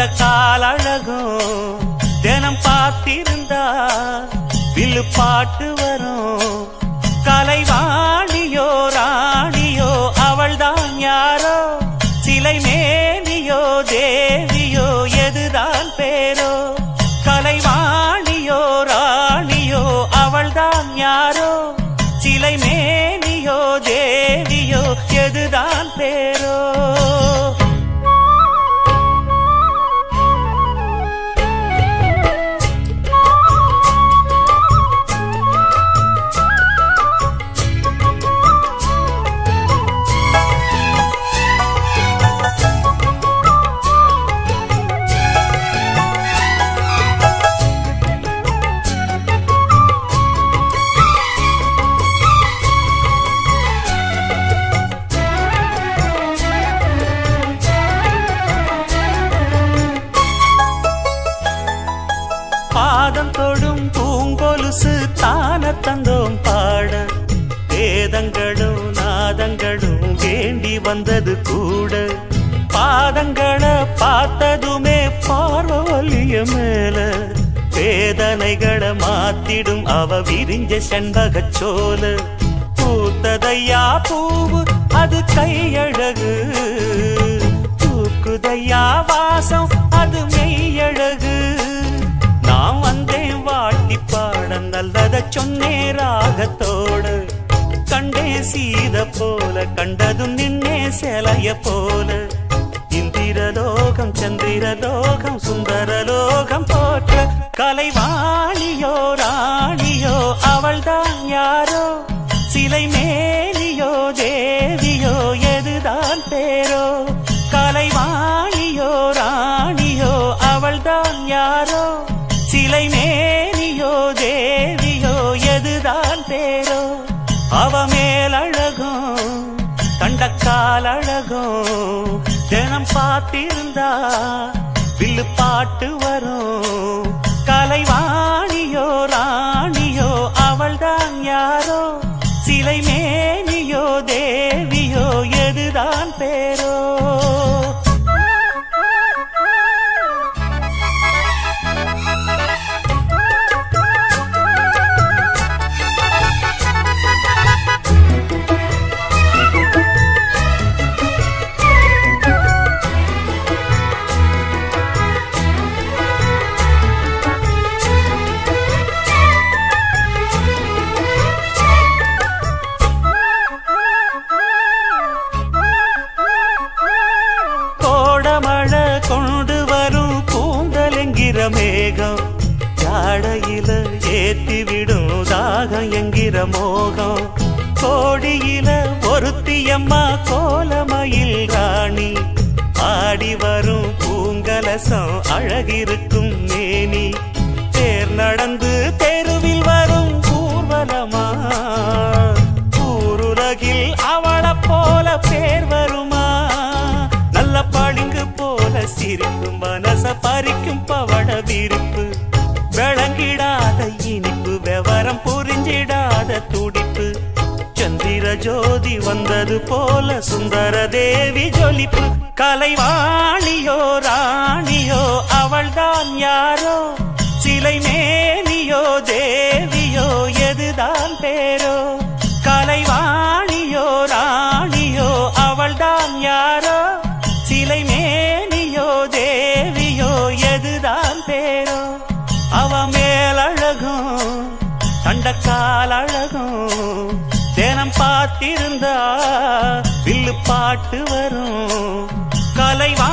தண்டக்கால் அழகும் தினம் பார்த்திருந்தா வில்லு பாட்டு வரும். கலைவாணியோ ராணியோ அவள்தான் யாரோ, சிலை மேனியோ தேவியோ எதுதான் பேரோ. கலைவாணியோ ராணியோ அவள்தான் யாரோ, சிலை மேனியோ தேவியோ எதுதான் பேரோ. பாதம் தொடும் பூங்கொலுசு தான தந்தோம் பாட, வேதங்களும் நாதங்களும் வேண்டி வந்தது கூட. பாதங்களை பார்த்ததுமே பார்வலிய மேல, வேதனைகளை மாத்திடும் அவ விரிஞ்ச செண்பகச் சோல. பூத்ததையா பூவு அது கையழகு, தூக்குதையா வாசம் அது மெய்யழகு. நான் வந்தேன் வாட்டி பாட நல்லத சொன்னே ராகத்தோடு. கண்டே சீத போல கண்டதும் நின்னே சேலைய போல. இந்திரலோகம் சந்திரலோகம் சுந்தரலோகம் போற்ற கலைவாணியோ ராணியோ அவள்தான் யாரோ, சிலை மேனியோ தேவியோ எதுதான் பேரோ. கலைவாணியோ ராணியோ அவள்தான் யாரோ, சிலை மேனியோ தேவியோ எதுதான் பேரோ. அவ மேலழகும் தண்டக்கால் அழகும் தினம் பார்த்திருந்தா வில்லு பாட்டு வரும். கலைவாணியோ ராணியோ அவள்தான் யாரோ, சிலை மேனியோ தேவியோ எதுதான் பேரோ. கொண்டு வரும் கூந்தல் என்கிற மேகம், ஜாடையில ஏத்திவிடும் தாகம் என்கிற மோகம். கோடியில ஒருத்தியம்மா கோலமயில் ராணி, ஆடி வரும் பூங்கலசம் அழகிருக்கும் மேனி. தேர் நடந்து தெருவில் வரும் ஊர்வலமா, ஊருலகில் அவளை போல பேர் வருமா. நல்ல பளிங்கு போல சிரிப்பு மனச பறிக்கும் பவள விரிப்பு. விளங்கிடாத இனிப்பு விவரம் புரிஞ்சிடாத துடிப்பு. சந்திர ஜோதி வந்தது போல சுந்தர தேவி ஜொலிப்பு. கலைவாணியோ ராணியோ அவள்தான் யாரோ, சிலை மேனியோ தேவியோ எதுதான் பேரோ. கலைவாணியோ ராணியோ அவள்தான் யாரோ, சிலை மேனியோ தேவியோ எதுதான் பேரோ. அவ மேலழகும் தண்டக்கால் அழகும் தினம் பார்த்திருந்தா வில்லு பாட்டு வரும். கலைவா